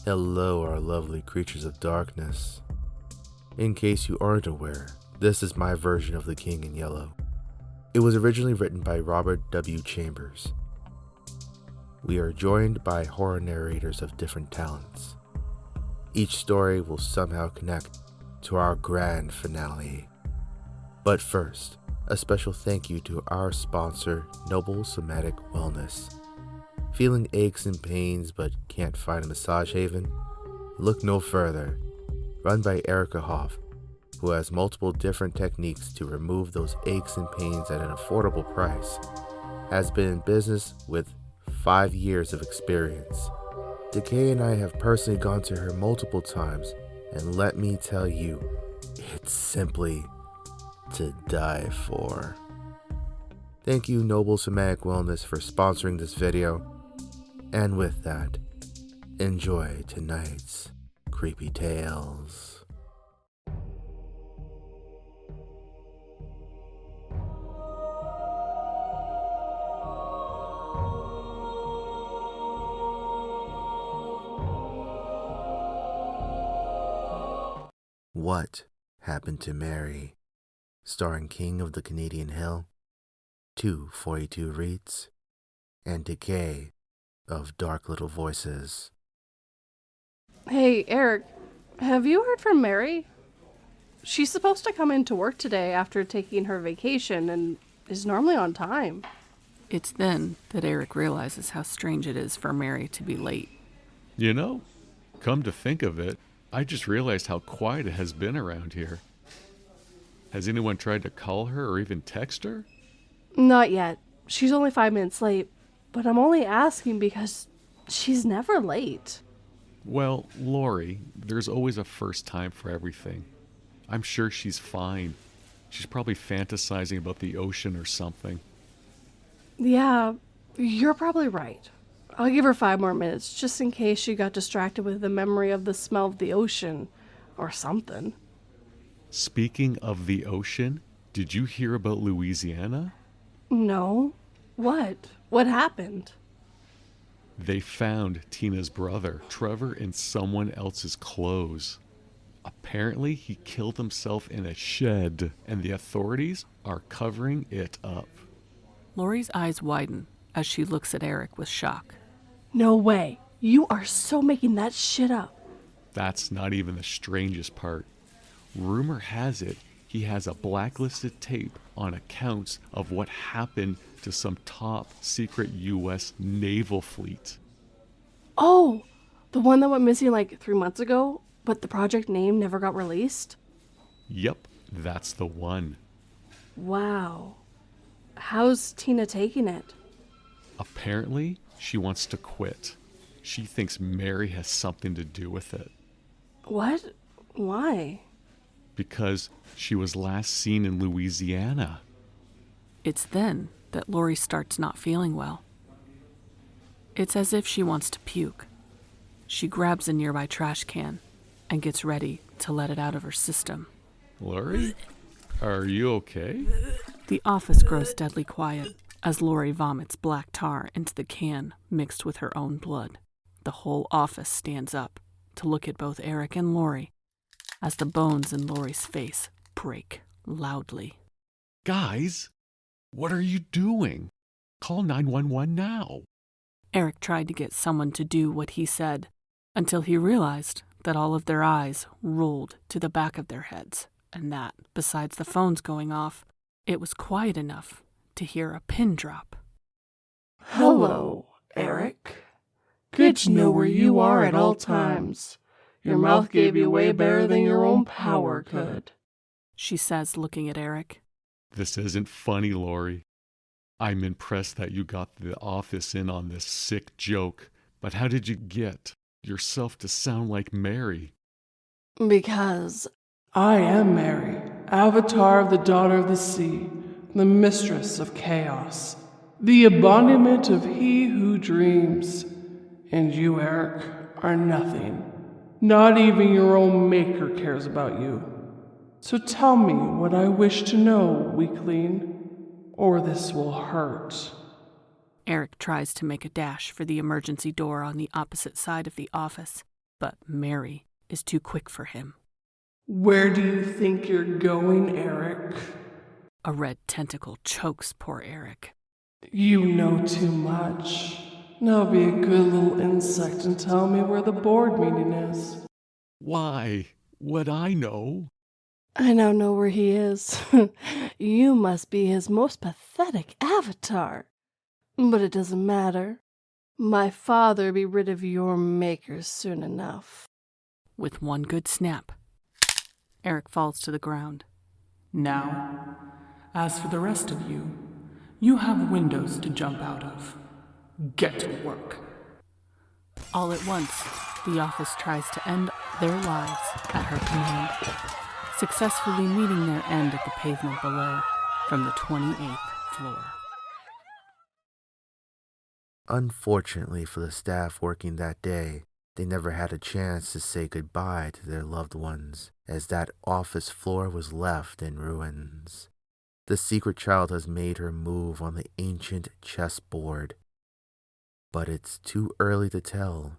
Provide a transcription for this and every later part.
Hello, our lovely creatures of darkness. In case you aren't aware, this is my version of The King in Yellow. It was originally written by Robert W. Chambers. We are joined by horror narrators of different talents. Each story will somehow connect to our grand finale. But first, a special thank you to our sponsor, Noble Somatic Wellness. Feeling aches and pains but can't find a massage haven? Look no further. Run by Erica Hoff, who has multiple different techniques to remove those aches and pains at an affordable price, has been in business with 5 years of experience. Decay and I have personally gone to her multiple times, and let me tell you, it's simply to die for. Thank you, Noble Somatic Wellness, for sponsoring this video. And with that, enjoy tonight's creepy tales. What Happened to Mary? Starring King of the Canadian Hill, 242 Reeds, and Decay of Dark Little Voices. Hey, Eric, have you heard from Mary? She's supposed to come into work today after taking her vacation and is normally on time. It's then that Eric realizes how strange it is for Mary to be late. You know, come to think of it, I just realized how quiet it has been around here. Has anyone tried to call her or even text her? Not yet. She's only 5 minutes late, but I'm only asking because she's never late. Well, Lori, there's always a first time for everything. I'm sure she's fine. She's probably fantasizing about the ocean or something. Yeah, you're probably right. I'll give her 5 more minutes, just in case she got distracted with the memory of the smell of the ocean or something. Speaking of the ocean, did you hear about Louisiana? No. What? What happened? They found Tina's brother, Trevor, in someone else's clothes. Apparently, he killed himself in a shed, and the authorities are covering it up. Lori's eyes widen as she looks at Eric with shock. No way. You are so making that shit up. That's not even the strangest part. Rumor has it he has a blacklisted tape on accounts of what happened to some top secret U.S. naval fleet. Oh, the one that went missing like 3 months ago, but the project name never got released? Yep, that's the one. Wow. How's Tina taking it? Apparently, she wants to quit. She thinks Mary has something to do with it. What? Why? Because she was last seen in Louisiana. It's then that Lori starts not feeling well. It's as if she wants to puke. She grabs a nearby trash can and gets ready to let it out of her system. Lori, are you okay? The office grows deadly quiet as Lori vomits black tar into the can mixed with her own blood. The whole office stands up to look at both Eric and Lori as the bones in Lori's face break loudly. Guys, what are you doing? Call 911 now. Eric tried to get someone to do what he said until he realized that all of their eyes rolled to the back of their heads, and that, besides the phones going off, it was quiet enough to hear a pin drop. Hello, Eric. Good to know where you are at all times. Your mouth gave you way better than your own power could, She says, looking at Eric. This isn't funny, Lori. I'm impressed that you got the office in on this sick joke, but how did you get yourself to sound like Mary? Because I am Mary, avatar of the daughter of the sea, the mistress of chaos, the embodiment of he who dreams. And you, Eric, are nothing. Not even your own maker cares about you. So tell me what I wish to know, weakling, or this will hurt. Eric tries to make a dash for the emergency door on the opposite side of the office, But Mary is too quick for him. Where do you think you're going, Eric? A red tentacle chokes poor Eric. You know too much. Now be a good little insect and tell me where the board meeting is. Why? Would I know? I now know where he is. You must be his most pathetic avatar. But it doesn't matter. My father be rid of your makers soon enough. With one good snap, Eric falls to the ground. Now, as for the rest of you, you have windows to jump out of. Get to work. All at once, the office tries to end their lives at her command, successfully meeting their end at the pavement below from the 28th floor. Unfortunately for the staff working that day, they never had a chance to say goodbye to their loved ones, as that office floor was left in ruins. The secret child has made her move on the ancient chessboard, but it's too early to tell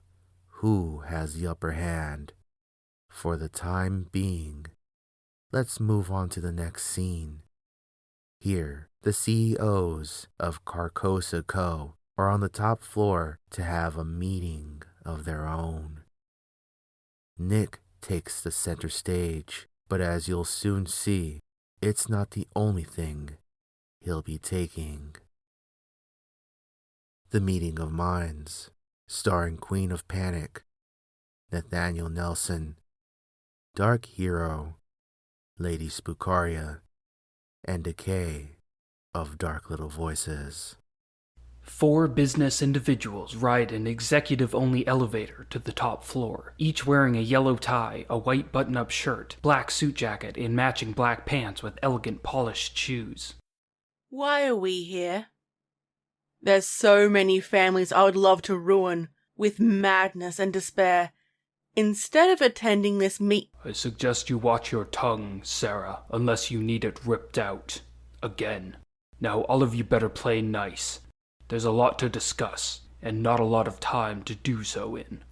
who has the upper hand. For the time being, let's move on to the next scene. Here, the CEOs of Carcosa Co. are on the top floor to have a meeting of their own. Nick takes the center stage, but as you'll soon see, it's not the only thing he'll be taking. The Meeting of Minds, starring Queen of Panic, Nathaniel Nelson, Dark Hero, Lady Spookaria, and Decay of Dark Little Voices. 4 business individuals ride an executive-only elevator to the top floor, each wearing a yellow tie, a white button-up shirt, black suit jacket, and matching black pants with elegant polished shoes. Why are we here? There's so many families I would love to ruin with madness and despair. Instead of attending this I suggest you watch your tongue, Sarah, unless you need it ripped out. Again. Now all of you better play nice. There's a lot to discuss, and not a lot of time to do so in.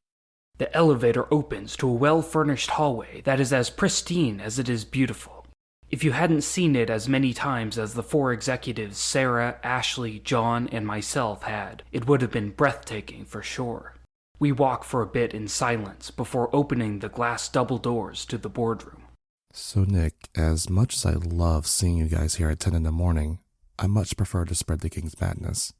The elevator opens to a well-furnished hallway that is as pristine as it is beautiful. If you hadn't seen it as many times as the 4 executives Sarah, Ashley, John, and myself had, it would have been breathtaking for sure. We walk for a bit in silence before opening the glass double doors to the boardroom. So Nick, as much as I love seeing you guys here at 10 in the morning, I much prefer to spread the king's madness.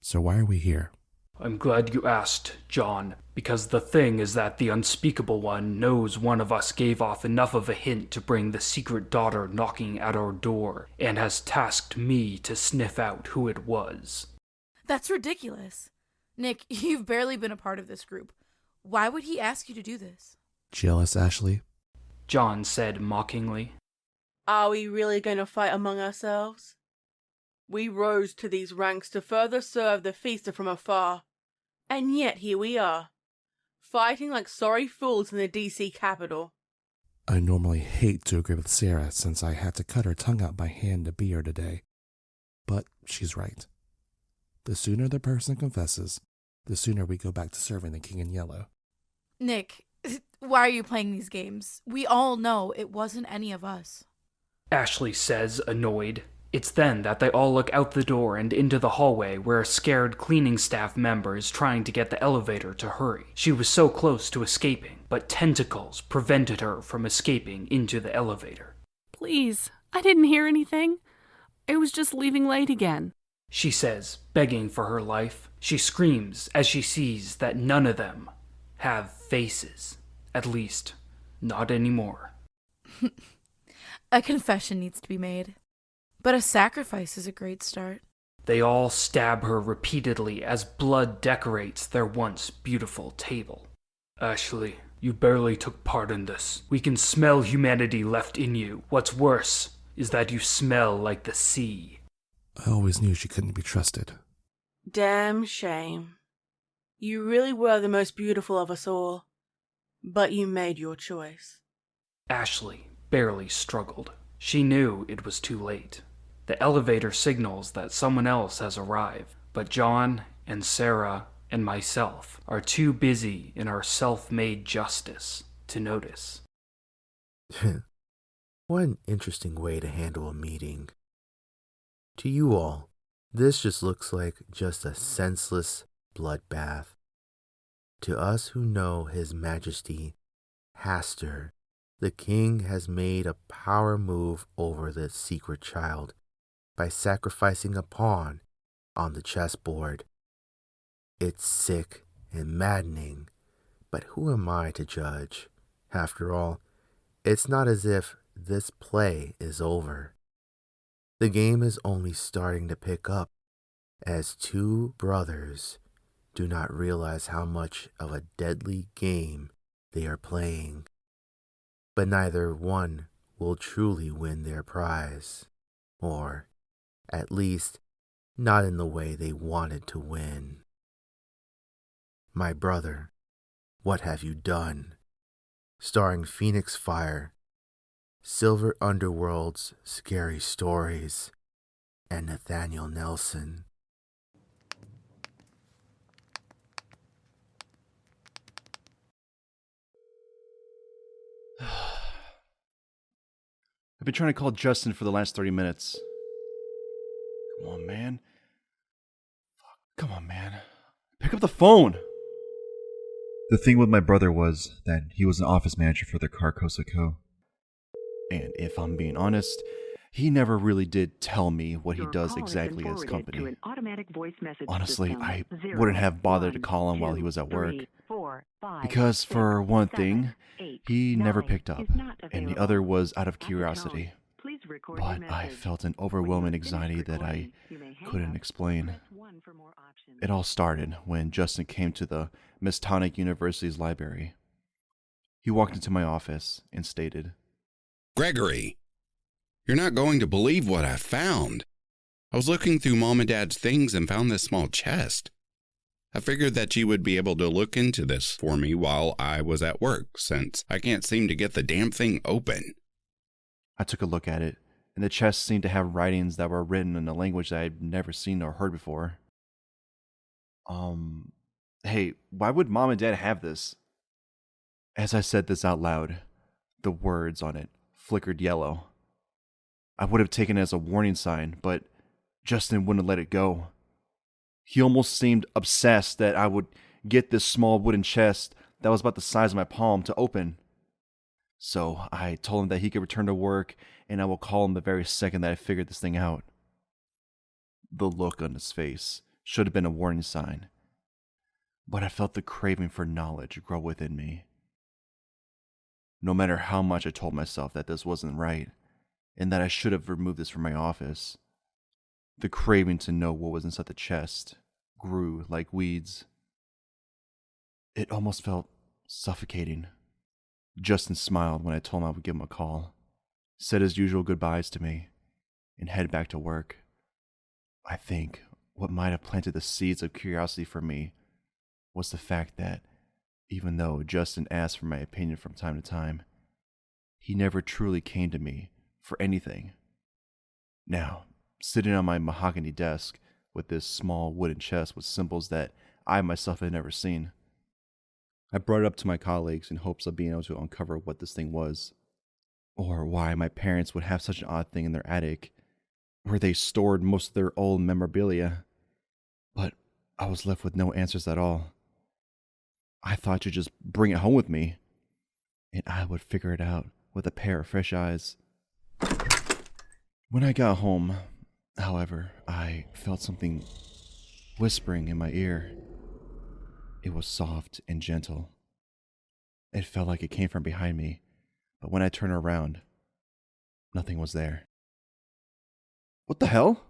So why are we here? I'm glad you asked, John, because the thing is that the Unspeakable One knows one of us gave off enough of a hint to bring the secret daughter knocking at our door, and has tasked me to sniff out who it was. That's ridiculous. Nick, you've barely been a part of this group. Why would he ask you to do this? Jealous, Ashley? John said mockingly. Are we really going to fight among ourselves? We rose to these ranks to further serve the feaster from afar, and yet here we are, fighting like sorry fools in the DC capital. I normally hate to agree with Sarah since I had to cut her tongue out by hand to be here today. But she's right. The sooner the person confesses, the sooner we go back to serving the King in Yellow. Nick, why are you playing these games? We all know it wasn't any of us. Ashley says, annoyed. It's then that they all look out the door and into the hallway where a scared cleaning staff member is trying to get the elevator to hurry. She was so close to escaping, but tentacles prevented her from escaping into the elevator. Please, I didn't hear anything. I was just leaving late again. She says, begging for her life. She screams as she sees that none of them have faces. At least, not anymore. A confession needs to be made. But a sacrifice is a great start. They all stab her repeatedly as blood decorates their once beautiful table. Ashley, you barely took part in this. We can smell humanity left in you. What's worse is that you smell like the sea. I always knew she couldn't be trusted. Damn shame. You really were the most beautiful of us all, but you made your choice. Ashley barely struggled. She knew it was too late. The elevator signals that someone else has arrived, but John and Sarah and myself are too busy in our self-made justice to notice. What an interesting way to handle a meeting. To you all, this just looks like just a senseless bloodbath. To us who know His Majesty, Hastur, the king has made a power move over the secret child by sacrificing a pawn on the chessboard. It's sick and maddening, but who am I to judge? After all, it's not as if this play is over. The game is only starting to pick up as two brothers do not realize how much of a deadly game they are playing. But neither one will truly win their prize, or at least not in the way they wanted to win. My Brother, What Have You Done? Starring Phoenix Fire, Silver Underworld's Scary Stories, and Nathaniel Nelson. I've been trying to call Justin for the last 30 minutes. Come on, man. Come on, man. Pick up the phone. The thing with my brother was that he was an office manager for the Carcosa Co. And if I'm being honest, he never really did tell me what he does exactly at his company. Honestly, I wouldn't have bothered to call him while he was at work. Because for one thing, he never picked up, and the other was out of curiosity. But I felt an overwhelming anxiety that I couldn't explain. It all started when Justin came to the Mistonic University's library. He walked into my office and stated, "Gregory, you're not going to believe what I found. I was looking through Mom and Dad's things and found this small chest. I figured that you would be able to look into this for me while I was at work, since I can't seem to get the damn thing open." I took a look at it, and the chest seemed to have writings that were written in a language that I'd never seen or heard before. Hey, why would Mom and Dad have this? As I said this out loud, the words on it flickered yellow. I would have taken it as a warning sign, but Justin wouldn't let it go. He almost seemed obsessed that I would get this small wooden chest that was about the size of my palm to open. So I told him that he could return to work, and I will call him the very second that I figured this thing out. The look on his face should have been a warning sign, but I felt the craving for knowledge grow within me. No matter how much I told myself that this wasn't right, and that I should have removed this from my office, the craving to know what was inside the chest grew like weeds. It almost felt suffocating. Justin smiled when I told him I would give him a call, said his usual goodbyes to me, and headed back to work. I think what might have planted the seeds of curiosity for me was the fact that, even though Justin asked for my opinion from time to time, he never truly came to me for anything. Now, sitting on my mahogany desk with this small wooden chest with symbols that I myself had never seen, I brought it up to my colleagues in hopes of being able to uncover what this thing was, or why my parents would have such an odd thing in their attic, where they stored most of their old memorabilia. But I was left with no answers at all. I thought you'd just bring it home with me, and I would figure it out with a pair of fresh eyes. When I got home, however, I felt something whispering in my ear. It was soft and gentle. It felt like it came from behind me, but when I turned around, nothing was there. What the hell?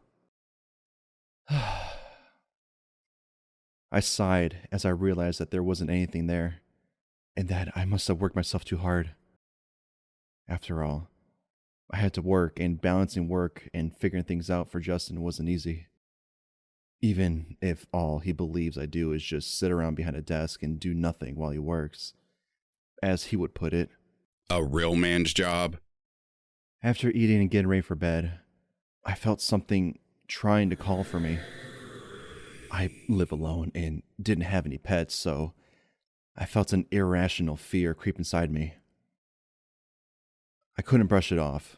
I sighed as I realized that there wasn't anything there, and that I must have worked myself too hard. After all, I had to work, and balancing work and figuring things out for Justin wasn't easy. Even if all he believes I do is just sit around behind a desk and do nothing while he works. As he would put it, a real man's job. After eating and getting ready for bed, I felt something trying to call for me. I live alone and didn't have any pets, so I felt an irrational fear creep inside me. I couldn't brush it off.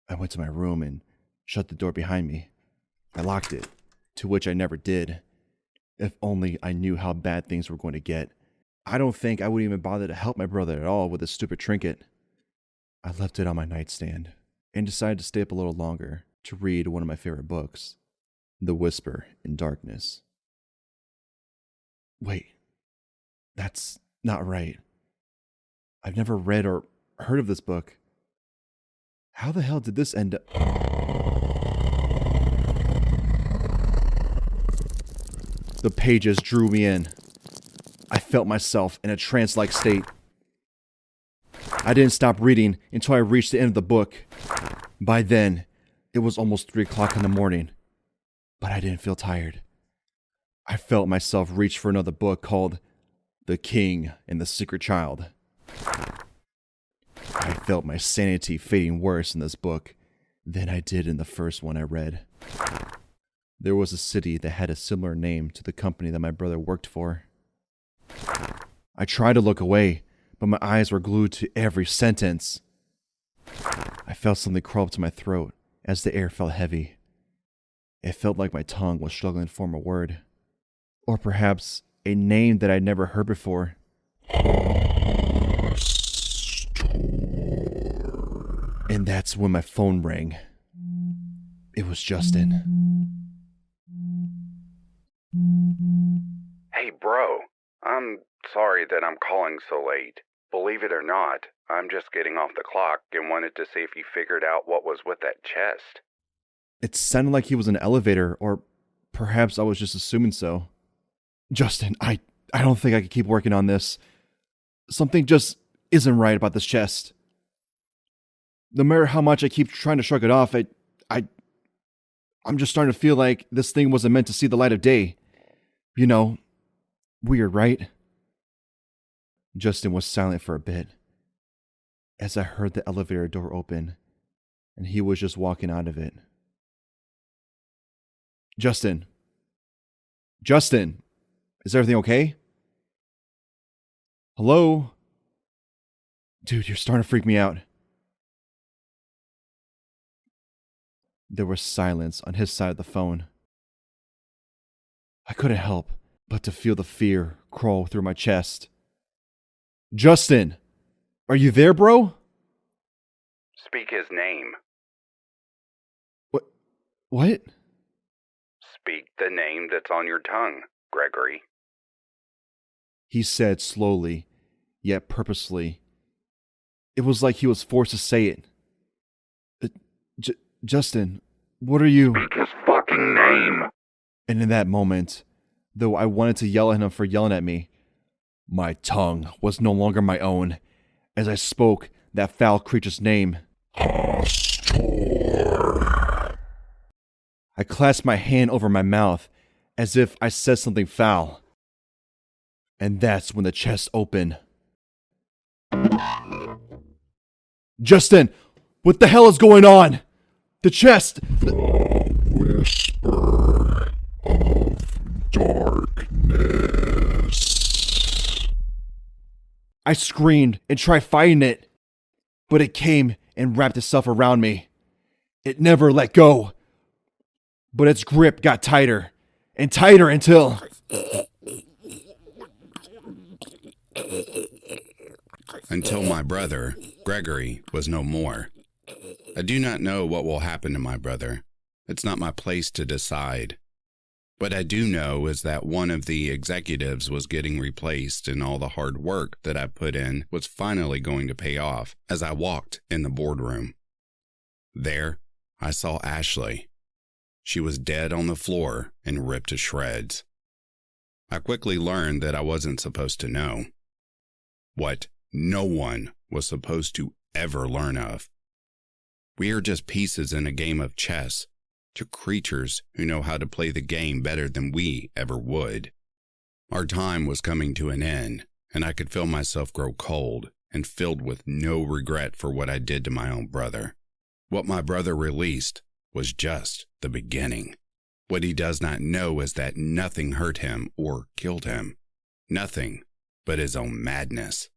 I went to my room and shut the door behind me. I locked it, to which I never did. If only I knew how bad things were going to get. I don't think I would even bother to help my brother at all with this stupid trinket. I left it on my nightstand and decided to stay up a little longer to read one of my favorite books, The Whisper in Darkness. Wait, that's not right. I've never read or heard of this book. How the hell did this end up? The pages drew me in. I felt myself in a trance-like state. I didn't stop reading until I reached the end of the book. By then, it was almost 3 o'clock in the morning, but I didn't feel tired. I felt myself reach for another book called The King and the Secret Child. I felt my sanity fading worse in this book than I did in the first one I read. There was a city that had a similar name to the company that my brother worked for. I tried to look away, but my eyes were glued to every sentence. I felt something crawl up to my throat as the air felt heavy. It felt like my tongue was struggling to form a word. Or perhaps a name that I'd never heard before. And that's when my phone rang. It was Justin. Hey, bro. I'm sorry that I'm calling so late. Believe it or not, I'm just getting off the clock and wanted to see if you figured out what was with that chest. It sounded like he was in an elevator, or perhaps I was just assuming so. Justin, I don't think I can keep working on this. Something just isn't right about this chest. No matter how much I keep trying to shrug it off, I'm just starting to feel like this thing wasn't meant to see the light of day. You know, weird, right? Justin was silent for a bit, as I heard the elevator door open, and he was just walking out of it. Justin, is everything okay? Hello? Dude, you're starting to freak me out. There was silence on his side of the phone. I couldn't help but to feel the fear crawl through my chest. Justin, are you there, bro? Speak his name. What? Speak the name that's on your tongue, Gregory. He said slowly, yet purposely. It was like he was forced to say it. Justin, what are you? Speak his fucking name. And in that moment, though I wanted to yell at him for yelling at me, my tongue was no longer my own as I spoke that foul creature's name. Astor. I clasped my hand over my mouth as if I said something foul. And that's when the chest opened. Justin, what the hell is going on? The chest! The whisper of darkness. I screamed and tried fighting it, but it came and wrapped itself around me. It never let go, but its grip got tighter and tighter until... Until my brother, Gregory, was no more. I do not know what will happen to my brother. It's not my place to decide. What I do know is that one of the executives was getting replaced, and all the hard work that I put in was finally going to pay off as I walked in the boardroom. There, I saw Ashley. She was dead on the floor and ripped to shreds. I quickly learned that I wasn't supposed to know. What no one was supposed to ever learn of. We are just pieces in a game of chess to creatures who know how to play the game better than we ever would. Our time was coming to an end, and I could feel myself grow cold and filled with no regret for what I did to my own brother. What my brother released was just the beginning. What he does not know is that nothing hurt him or killed him. Nothing but his own madness.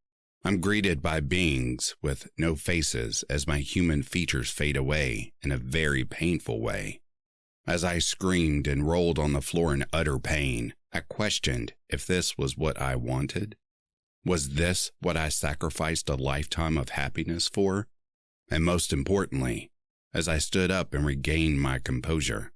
I'm greeted by beings with no faces as my human features fade away in a very painful way. As I screamed and rolled on the floor in utter pain, I questioned if this was what I wanted. Was this what I sacrificed a lifetime of happiness for? And most importantly, as I stood up and regained my composure,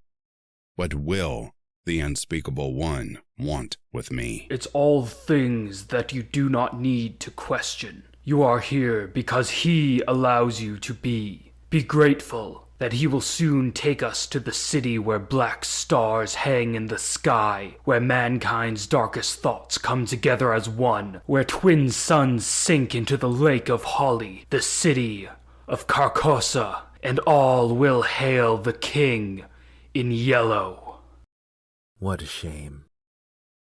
what will the unspeakable one want with me? It's all things that you do not need to question. You are here because he allows you to be. Be grateful that he will soon take us to the city where black stars hang in the sky, where mankind's darkest thoughts come together as one, where twin suns sink into the lake of Holly, the city of Carcosa, and all will hail the king in yellow. What a shame.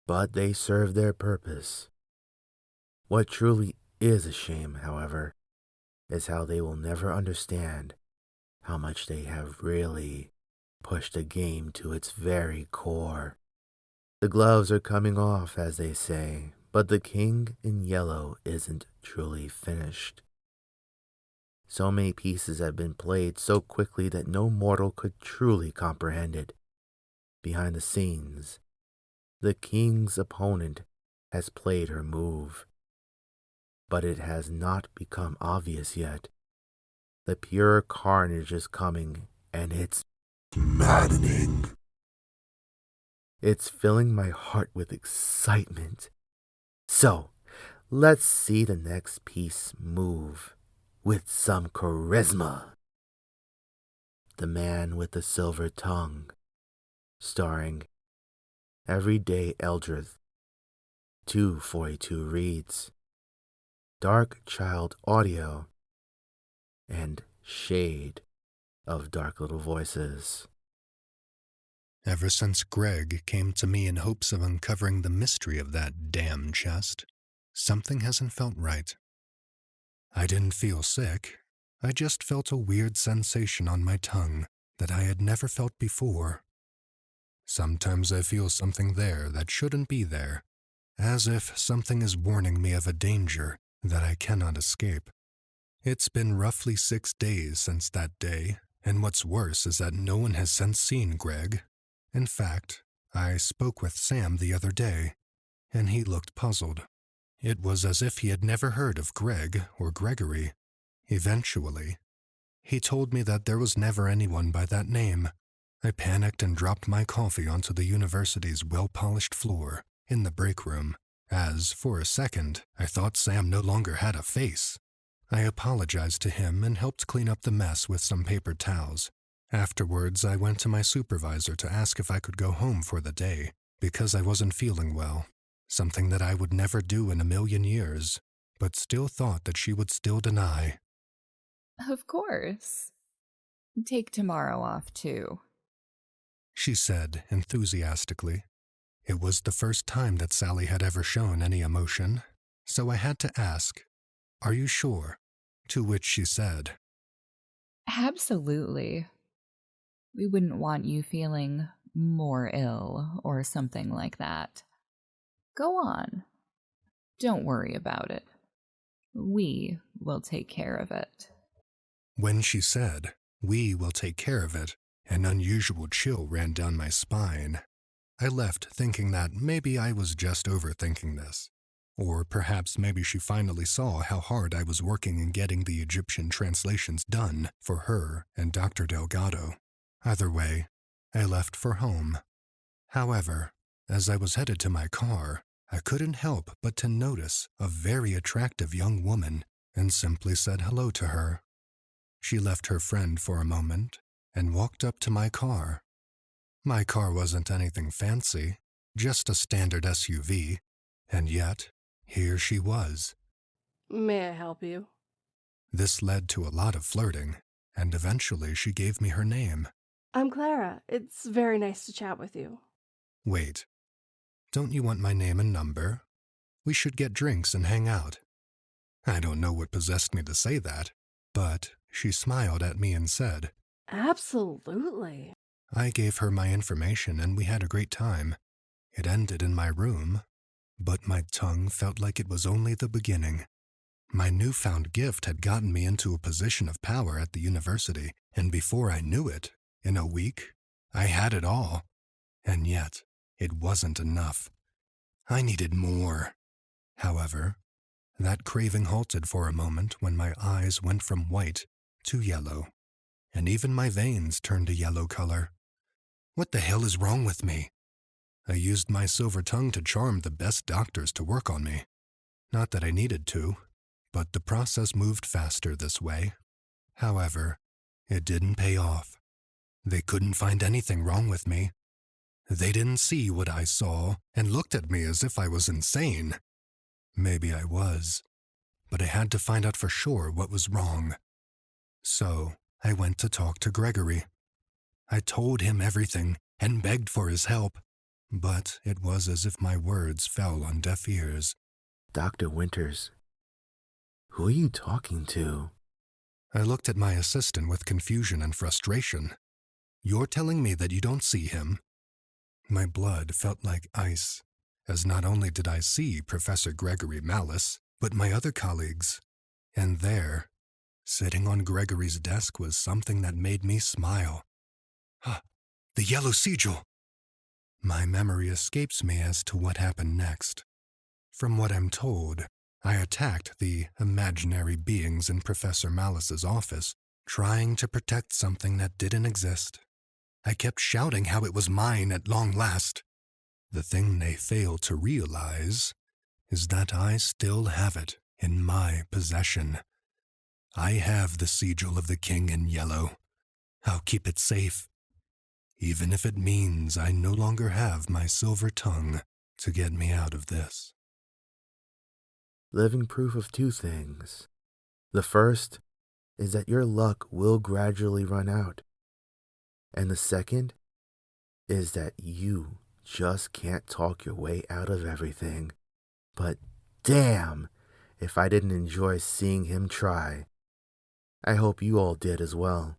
But they serve their purpose. What truly is a shame, however, is how they will never understand how much they have really pushed the game to its very core. The gloves are coming off, as they say, but the king in yellow isn't truly finished. So many pieces have been played so quickly that no mortal could truly comprehend it. Behind the scenes, the king's opponent has played her move, but it has not become obvious yet. The pure carnage is coming, and it's maddening. It's filling my heart with excitement. So, let's see the next piece move with some charisma. The Man with the Silver Tongue, starring Everyday Eldritch, 242 Reads, DarqChyld Audio, and Shade of Dark Little Voices. Ever since Greg came to me in hopes of uncovering the mystery of that damn chest, something hasn't felt right. I didn't feel sick. I just felt a weird sensation on my tongue that I had never felt before. Sometimes I feel something there that shouldn't be there, as if something is warning me of a danger that I cannot escape. It's been roughly 6 days since that day, and what's worse is that no one has since seen Greg. In fact, I spoke with Sam the other day, and he looked puzzled. It was as if he had never heard of Greg or Gregory. Eventually, he told me that there was never anyone by that name. I panicked and dropped my coffee onto the university's well-polished floor in the break room, as, for a second, I thought Sam no longer had a face. I apologized to him and helped clean up the mess with some paper towels. Afterwards, I went to my supervisor to ask if I could go home for the day, because I wasn't feeling well, something that I would never do in a million years, but still thought that she would still deny. Of course. Take tomorrow off, too, she said enthusiastically. It was the first time that Sally had ever shown any emotion, so I had to ask, "Are you sure?" To which she said, Absolutely. We wouldn't want you feeling more ill or something like that. Go on. Don't worry about it. We will take care of it. When she said, "We will take care of it," an unusual chill ran down my spine. I left thinking that maybe I was just overthinking this. Or perhaps maybe she finally saw how hard I was working in getting the Egyptian translations done for her and Dr. Delgado. Either way, I left for home. However, as I was headed to my car, I couldn't help but to notice a very attractive young woman and simply said hello to her. She left her friend for a moment and walked up to my car. My car wasn't anything fancy, just a standard SUV, and yet, here she was. May I help you? This led to a lot of flirting, and eventually she gave me her name. I'm Clara. It's very nice to chat with you. Wait, don't you want my name and number? We should get drinks and hang out. I don't know what possessed me to say that, but she smiled at me and said, Absolutely. I gave her my information and we had a great time. It ended in my room, but my tongue felt like it was only the beginning. My newfound gift had gotten me into a position of power at the university, and before I knew it, in a week, I had it all. And yet, it wasn't enough. I needed more. However, that craving halted for a moment when my eyes went from white to yellow, and even my veins turned a yellow color. What the hell is wrong with me? I used my silver tongue to charm the best doctors to work on me. Not that I needed to, but the process moved faster this way. However, it didn't pay off. They couldn't find anything wrong with me. They didn't see what I saw and looked at me as if I was insane. Maybe I was, but I had to find out for sure what was wrong. So I went to talk to Gregory. I told him everything and begged for his help, but it was as if my words fell on deaf ears. Dr. Winters, who are you talking to? I looked at my assistant with confusion and frustration. You're telling me that you don't see him? My blood felt like ice, as not only did I see Professor Gregory Malice, but my other colleagues. And there, sitting on Gregory's desk, was something that made me smile. The yellow sigil! My memory escapes me as to what happened next. From what I'm told, I attacked the imaginary beings in Professor Malice's office, trying to protect something that didn't exist. I kept shouting how it was mine at long last. The thing they fail to realize is that I still have it in my possession. I have the sigil of the King in Yellow. I'll keep it safe, even if it means I no longer have my silver tongue to get me out of this. Living proof of two things. The first is that your luck will gradually run out. And the second is that you just can't talk your way out of everything. But damn, if I didn't enjoy seeing him try. I hope you all did as well.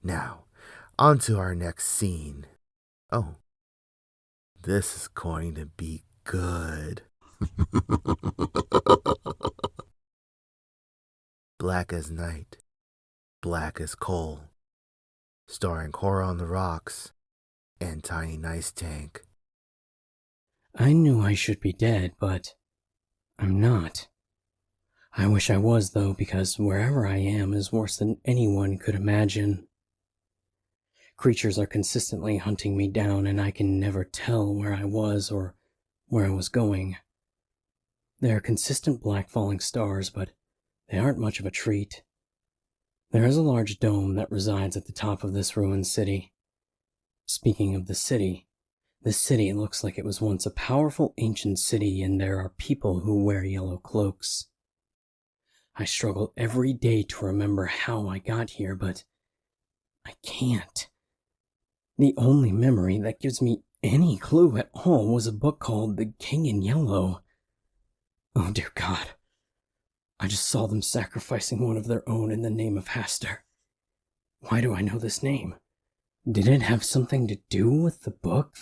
Now, on to our next scene. Oh, this is going to be good. Black as Night, Black as Coal, starring Cora on the Rocks and TinyNiceTank. I knew I should be dead, but I'm not. I wish I was, though, because wherever I am is worse than anyone could imagine. Creatures are consistently hunting me down, and I can never tell where I was or where I was going. There are consistent black falling stars, but they aren't much of a treat. There is a large dome that resides at the top of this ruined city. Speaking of the city looks like it was once a powerful ancient city, and there are people who wear yellow cloaks. I struggle every day to remember how I got here, but I can't. The only memory that gives me any clue at all was a book called The King in Yellow. Oh dear God. I just saw them sacrificing one of their own in the name of Hastur. Why do I know this name? Did it have something to do with the book,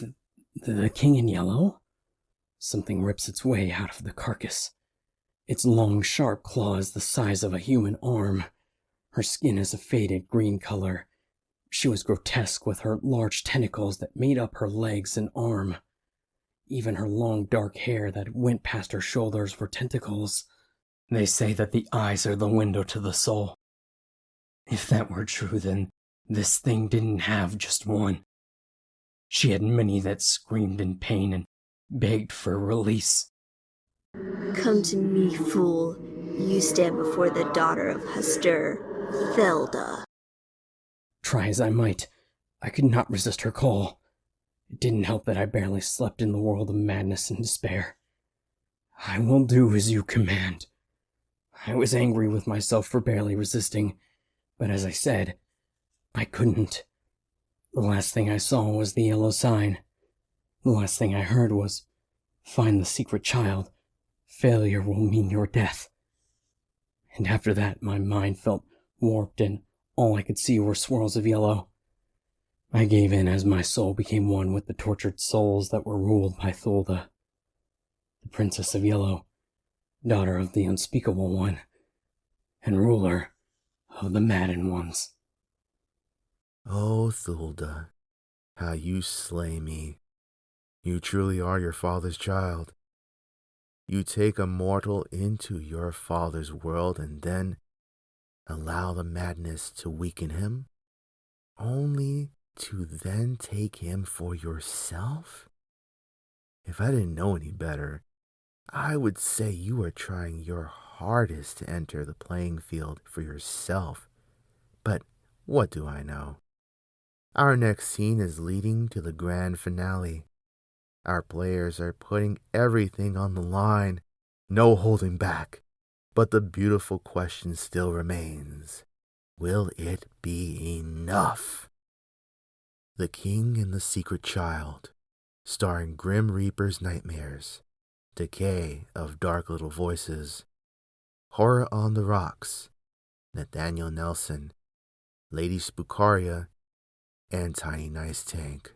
the King in Yellow? Something rips its way out of the carcass. Its long, sharp claws the size of a human arm. Her skin is a faded green color. She was grotesque with her large tentacles that made up her legs and arm. Even her long, dark hair that went past her shoulders were tentacles. They say that the eyes are the window to the soul. If that were true, then this thing didn't have just one. She had many that screamed in pain and begged for release. Come to me, fool. You stand before the daughter of Hastur, Felda. Try as I might, I could not resist her call. It didn't help that I barely slept in the world of madness and despair. I will do as you command. I was angry with myself for barely resisting, but as I said, I couldn't. The last thing I saw was the yellow sign. The last thing I heard was, "Find the secret child. Failure will mean your death." And after that, my mind felt warped and all I could see were swirls of yellow. I gave in as my soul became one with the tortured souls that were ruled by Thulda, the Princess of Yellow, daughter of the Unspeakable One, and ruler of the Maddened Ones. Oh, Thulda, how you slay me. You truly are your father's child. You take a mortal into your father's world and then allow the madness to weaken him, only to then take him for yourself? If I didn't know any better, I would say you are trying your hardest to enter the playing field for yourself. But what do I know? Our next scene is leading to the grand finale. Our players are putting everything on the line, no holding back. But the beautiful question still remains. Will it be enough? The King and the Secret Child, starring Grim Reaper's Nightmares, Decay of Dark Little Voices, Horror on the Rocks, Nathaniel Nelson, Lady Spookaria, and TinyNiceTank.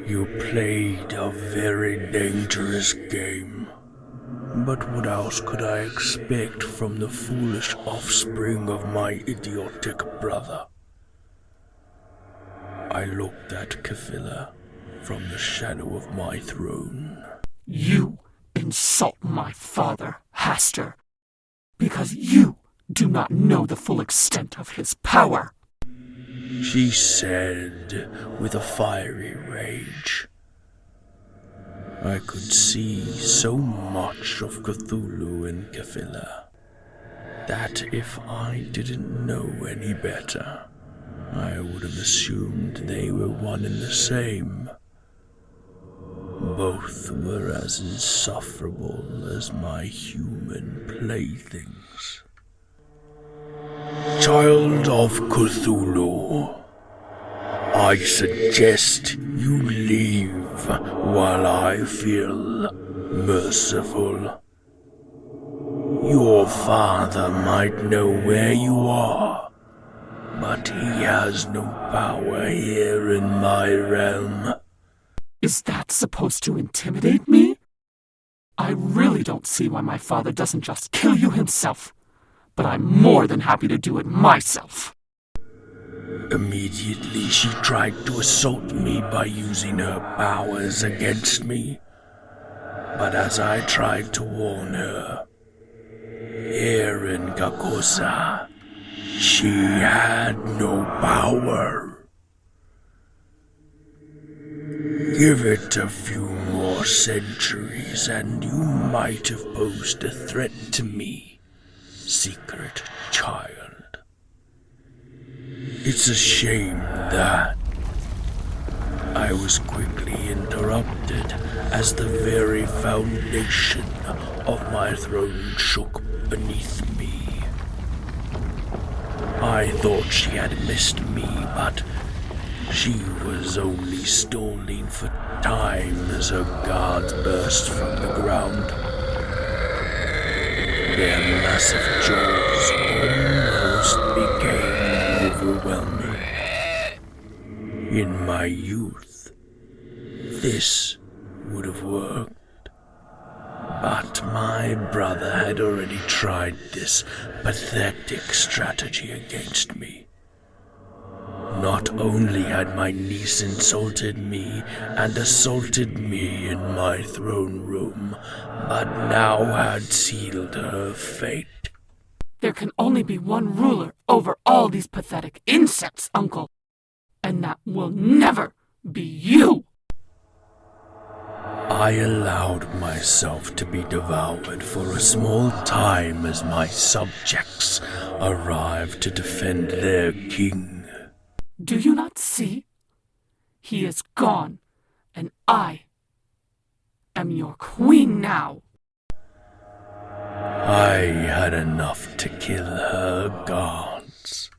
You played a very dangerous game. But what else could I expect from the foolish offspring of my idiotic brother? I looked at Kefila from the shadow of my throne. You insult my father, Hastur, because you do not know the full extent of his power. She said with a fiery rage. I could see so much of Cthulhu in Kefila that if I didn't know any better, I would have assumed they were one and the same. Both were as insufferable as my human playthings. Child of Cthulhu, I suggest you leave while I feel merciful. Your father might know where you are, but he has no power here in my realm. Is that supposed to intimidate me? I really don't see why my father doesn't just kill you himself, but I'm more than happy to do it myself. Immediately she tried to assault me by using her powers against me. But as I tried to warn her, here in Gakosa, she had no power. Give it a few more centuries and you might have posed a threat to me, secret child. It's a shame that I was quickly interrupted as the very foundation of my throne shook beneath me. I thought she had missed me, but she was only stalling for time as her guards burst from the ground. Their massive jaws almost became overwhelming. In my youth, this would have worked. But my brother had already tried this pathetic strategy against me. Not only had my niece insulted me and assaulted me in my throne room, but now had sealed her fate. There can only be one ruler over all these pathetic insects, Uncle. And that will never be you. I allowed myself to be devoured for a small time as my subjects arrived to defend their king. Do you not see? He is gone, and I am your queen now. I had enough to kill her guards.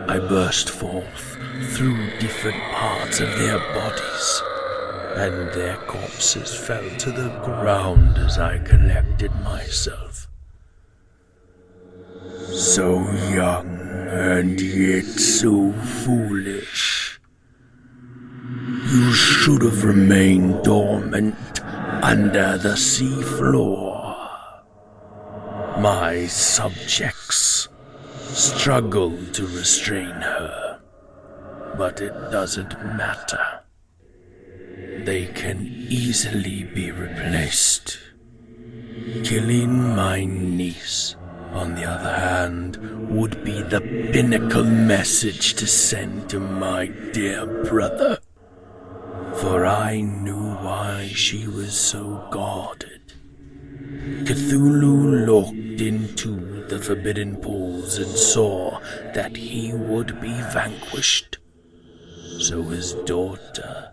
I burst forth through different parts of their bodies, and their corpses fell to the ground as I collected myself. So young and yet so foolish. You should have remained dormant under the sea floor. My subjects struggle to restrain her, but it doesn't matter. They can easily be replaced. Killing my niece, on the other hand, would be the pinnacle message to send to my dear brother. For I knew why she was so guarded. Cthulhu looked into the forbidden pools and saw that he would be vanquished. So his daughter,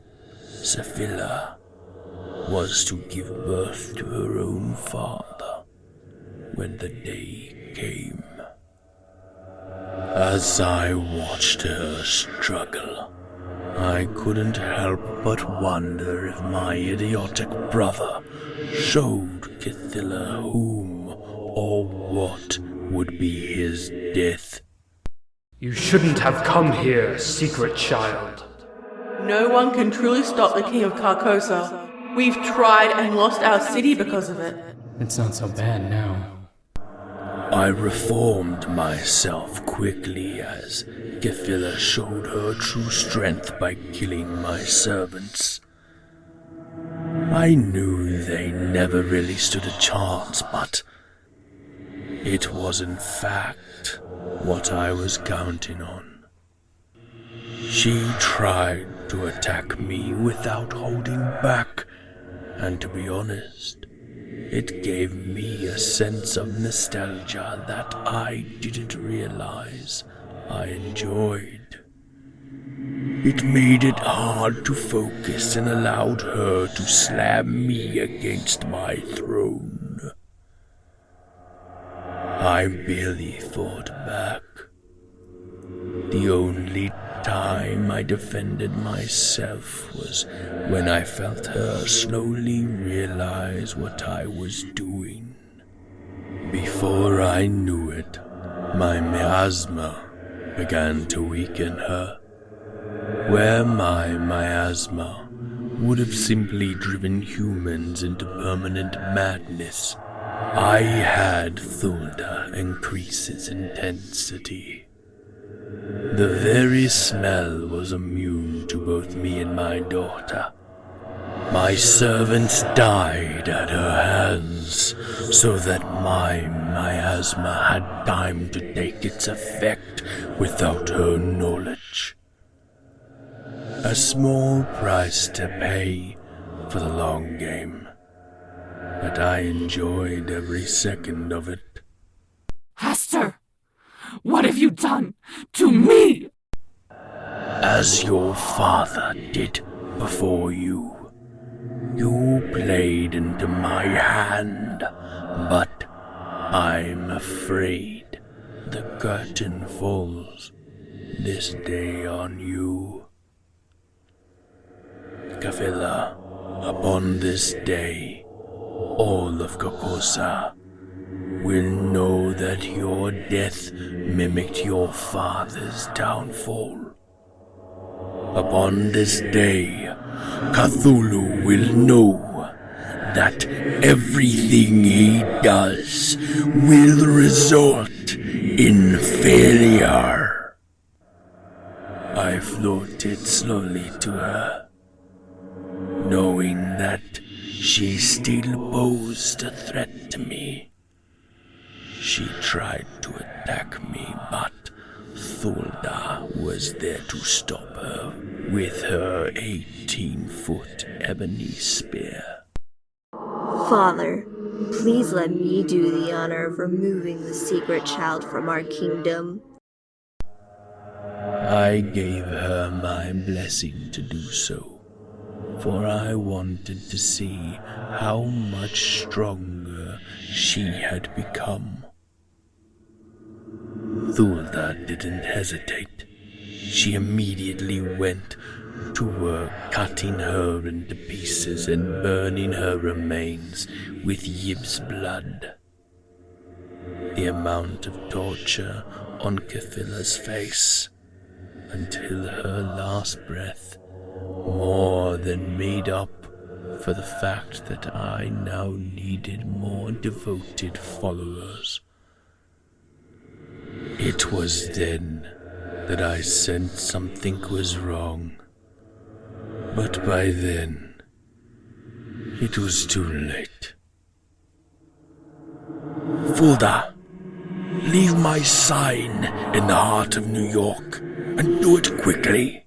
Sephila, was to give birth to her own father when the day came. As I watched her struggle, I couldn't help but wonder if my idiotic brother showed Cthulhu whom or what would be his death. You shouldn't have come here, secret child. No one can truly stop the King of Carcosa. We've tried and lost our city because of it. It's not so bad now. I reformed myself quickly as Gefilla showed her true strength by killing my servants. I knew they never really stood a chance, but it was in fact what I was counting on. She tried to attack me without holding back, and to be honest, it gave me a sense of nostalgia that I didn't realize I enjoyed. It made it hard to focus and allowed her to slam me against my throne. I barely fought back. The only time I defended myself was when I felt her slowly realize what I was doing. Before I knew it, my miasma began to weaken her. Where my miasma would have simply driven humans into permanent madness, I had Thulda increase its intensity. The very smell was immune to both me and my daughter. My servants died at her hands, so that my miasma had time to take its effect without her knowledge. A small price to pay for the long game, but I enjoyed every second of it. Hester! What have you done to me? As your father did before you. You played into my hand, but I'm afraid the curtain falls this day on you. Gefilla, upon this day, all of Carcosa will know that your death mimicked your father's downfall. Upon this day, Cthulhu will know that everything he does will result in failure. I floated slowly to her, knowing that she still posed a threat to me. She tried to attack me, but Thulda was there to stop her with her 18-foot ebony spear. Father, please let me do the honor of removing the secret child from our kingdom. I gave her my blessing to do so, for I wanted to see how much stronger she had become. Thulda didn't hesitate. She immediately went to work cutting her into pieces and burning her remains with Yib's blood. The amount of torture on Cathilla's face until her last breath more than made up for the fact that I now needed more devoted followers. It was then that I sensed something was wrong. But by then, it was too late. Fulda, leave my sign in the heart of New York, and do it quickly.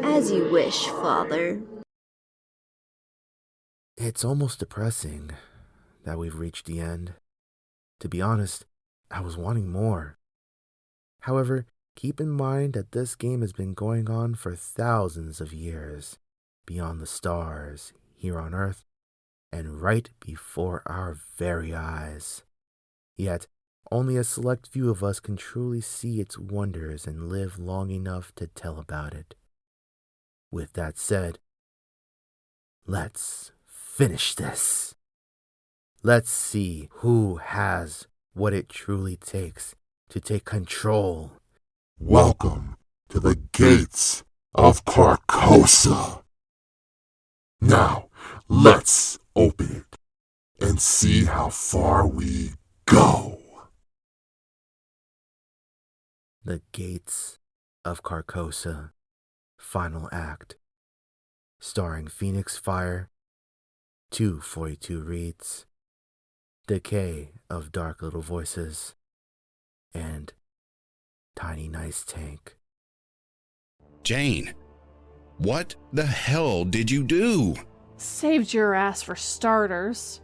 As you wish, Father. It's almost depressing that we've reached the end. To be honest, I was wanting more. However, keep in mind that this game has been going on for thousands of years, beyond the stars, here on Earth, and right before our very eyes. Yet, only a select few of us can truly see its wonders and live long enough to tell about it. With that said, let's finish this. Let's see who has what it truly takes to take control. Welcome to the gates of Carcosa. Now, let's open it and see how far we go. The Gates of Carcosa, Final Act, starring Phoenix Fire, 242 Reads, Decay of Dark Little Voices, and TinyNiceTank. Jane, what the hell did you do? Saved your ass for starters.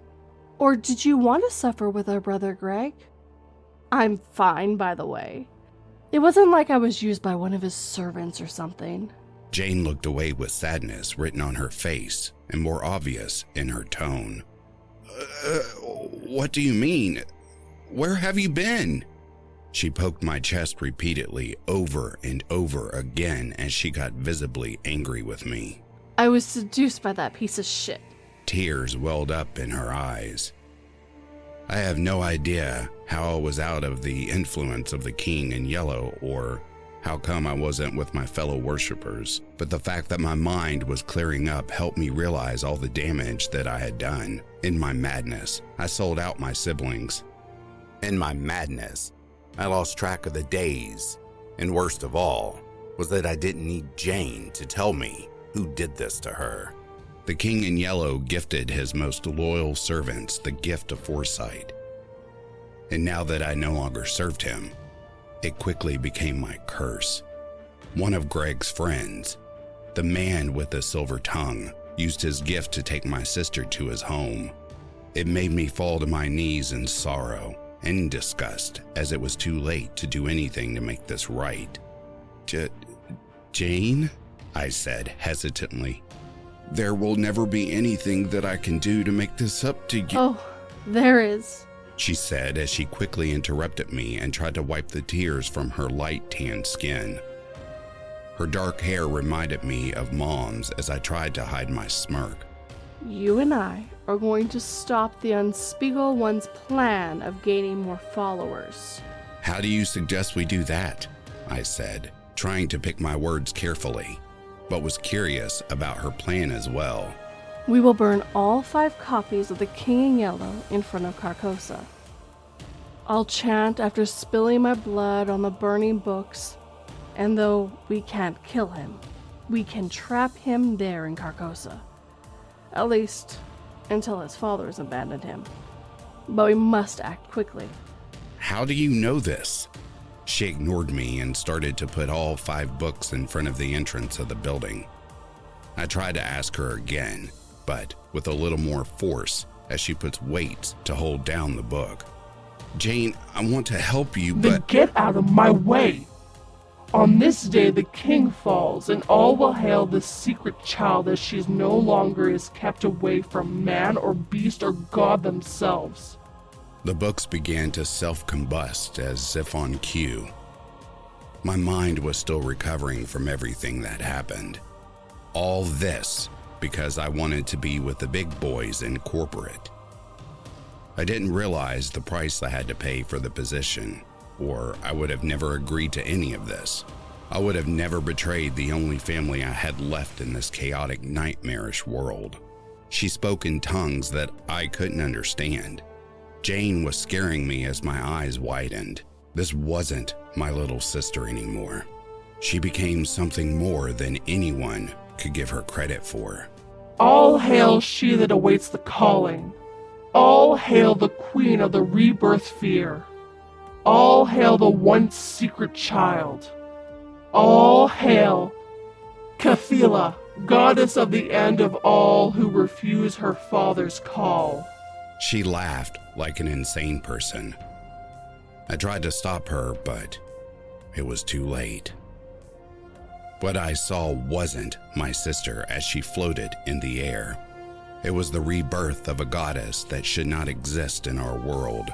Or did you want to suffer with our brother Greg? I'm fine, by the way. It wasn't like I was used by one of his servants or something. Jane looked away with sadness written on her face and more obvious in her tone. What do you mean? Where have you been? She poked my chest repeatedly over and over again as she got visibly angry with me. I was seduced by that piece of shit. Tears welled up in her eyes. I have no idea how I was out of the influence of the King in Yellow or how come I wasn't with my fellow worshippers, but the fact that my mind was clearing up helped me realize all the damage that I had done. In my madness, I sold out my siblings. In my madness, I lost track of the days, and worst of all was that I didn't need Jane to tell me who did this to her. The King in Yellow gifted his most loyal servants the gift of foresight. And now that I no longer served him, it quickly became my curse. One of Greg's friends, the man with the silver tongue, used his gift to take my sister to his home. It made me fall to my knees in sorrow and in disgust, as it was too late to do anything to make this right. Jane? I said hesitantly. There will never be anything that I can do to make this up to you. Oh, there is, she said as she quickly interrupted me and tried to wipe the tears from her light tan skin. Her dark hair reminded me of Mom's as I tried to hide my smirk. You and I are going to stop the Unspeakable One's plan of gaining more followers. How do you suggest we do that? I said, trying to pick my words carefully, but was curious about her plan as well. We will burn all 5 copies of The King in Yellow in front of Carcosa. I'll chant after spilling my blood on the burning books, and though we can't kill him, we can trap him there in Carcosa. At least, until his followers abandon him. But we must act quickly. How do you know this? She ignored me and started to put all 5 books in front of the entrance of the building. I tried to ask her again, but with a little more force as she puts weights to hold down the book. Jane, I want to help you, but... Then get out of my way! On this day the king falls, and all will hail the secret child as she no longer is kept away from man or beast or God themselves. The books began to self-combust as if on cue. My mind was still recovering from everything that happened. All this because I wanted to be with the big boys in corporate. I didn't realize the price I had to pay for the position. or I would have never agreed to any of this. I would have never betrayed the only family I had left in this chaotic, nightmarish world. She spoke in tongues that I couldn't understand. Jane was scaring me as my eyes widened. This wasn't my little sister anymore. She became something more than anyone could give her credit for. All hail she that awaits the calling. All hail the queen of the rebirth fear. All hail the once secret child. All hail Cathila, goddess of the end of all who refuse her father's call. She laughed like an insane person. I tried to stop her, but it was too late. What I saw wasn't my sister as she floated in the air. It was the rebirth of a goddess that should not exist in our world.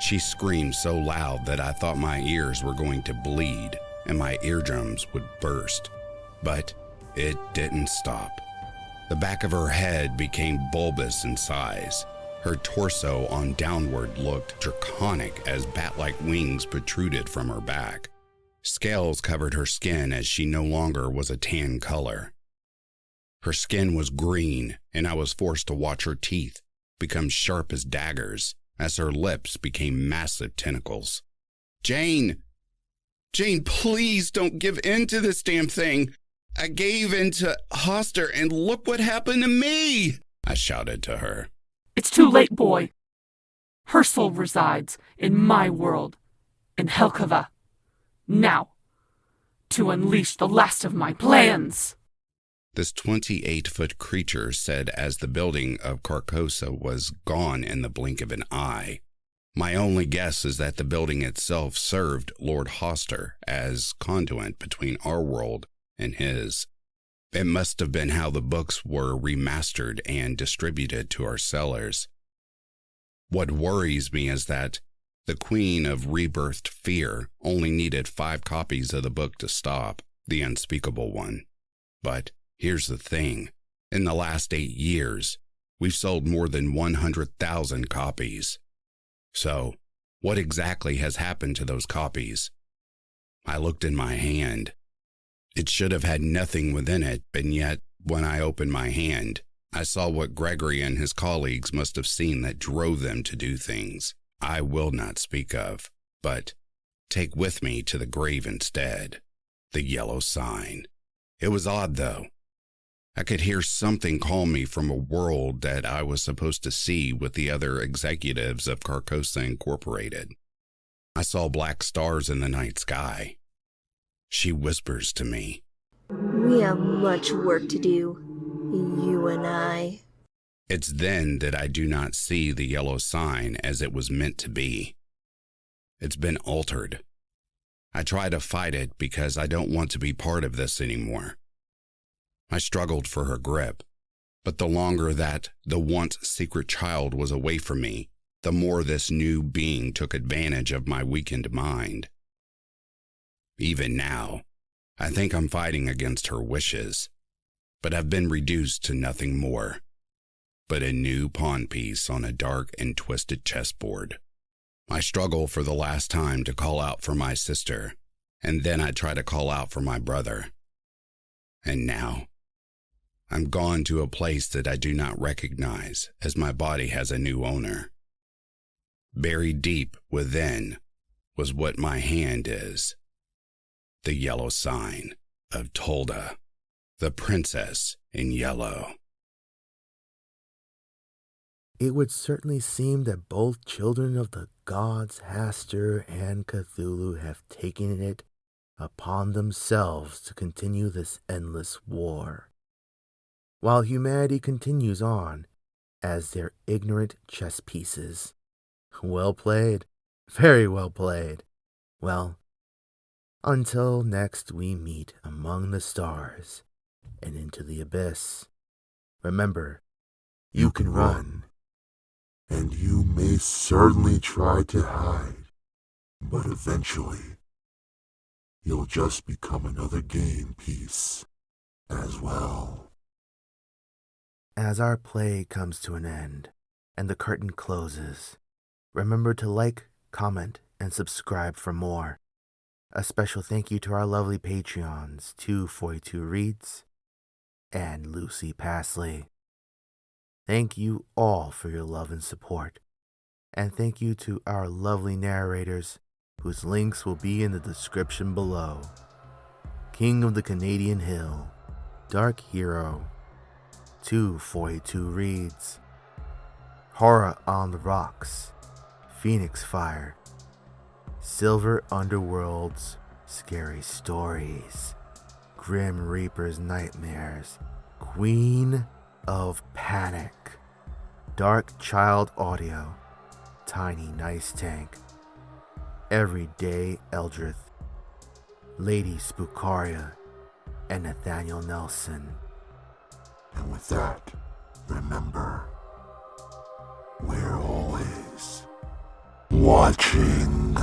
She screamed so loud that I thought my ears were going to bleed and my eardrums would burst. But it didn't stop. The back of her head became bulbous in size. Her torso on downward looked draconic as bat-like wings protruded from her back. Scales covered her skin as she no longer was a tan color. Her skin was green, and I was forced to watch her teeth become sharp as daggers as her lips became massive tentacles. Jane, please don't give in to this damn thing. I gave in to Hoster, and look what happened to me, I shouted to her. It's too late, boy. Her soul resides in my world, in Helkava. Now, to unleash the last of my plans. This 28-foot creature said as the building of Carcosa was gone in the blink of an eye. My only guess is that the building itself served Lord Hoster as conduit between our world and his. It must have been how the books were remastered and distributed to our sellers. What worries me is that the Queen of Rebirthed Fear only needed 5 copies of the book to stop the unspeakable one. But here's the thing. In the last 8 years, we've sold more than 100,000 copies. So, what exactly has happened to those copies? I looked in my hand. It should have had nothing within it, and yet, when I opened my hand, I saw what Gregory and his colleagues must have seen that drove them to do things I will not speak of, but take with me to the grave instead. The yellow sign. It was odd, though. I could hear something call me from a world that I was supposed to see with the other executives of Carcosa Incorporated. I saw black stars in the night sky. She whispers to me, "We have much work to do, you and I." It's then that I do not see the yellow sign as it was meant to be. It's been altered. I try to fight it because I don't want to be part of this anymore. I struggled for her grip, but the longer that the once secret child was away from me, the more this new being took advantage of my weakened mind. Even now, I think I'm fighting against her wishes, but I've been reduced to nothing more but a new pawn piece on a dark and twisted chessboard. I struggle for the last time to call out for my sister, and then I try to call out for my brother. And now, I'm gone to a place that I do not recognize as my body has a new owner. Buried deep within was what my hand is. The yellow sign of Tolda, the princess in yellow. It would certainly seem that both children of the gods Hastur and Cthulhu have taken it upon themselves to continue this endless war, while humanity continues on as their ignorant chess pieces. Well played, very well played. Well, until next we meet among the stars and into the abyss, remember, you can run. And you may certainly try to hide, but eventually, you'll just become another game piece as well. As our play comes to an end and the curtain closes, remember to like, comment, and subscribe for more. A special thank you to our lovely Patreons, 242 Reads and Lucy Pasley. Thank you all for your love and support. And thank you to our lovely narrators, whose links will be in the description below. King of the Canadian Hill, Dark Hero, 242 Reads, Horror on the Rocks, Phoenix Fire, Silver Underworld's Scary Stories, Grim Reaper's Nightmares, Queen of Panic, DarqChyld Audio, TinyNiceTank, Everyday Eldritch, Lady Spookaria, and Nathaniel Nelson. And with that, remember, we're always watching.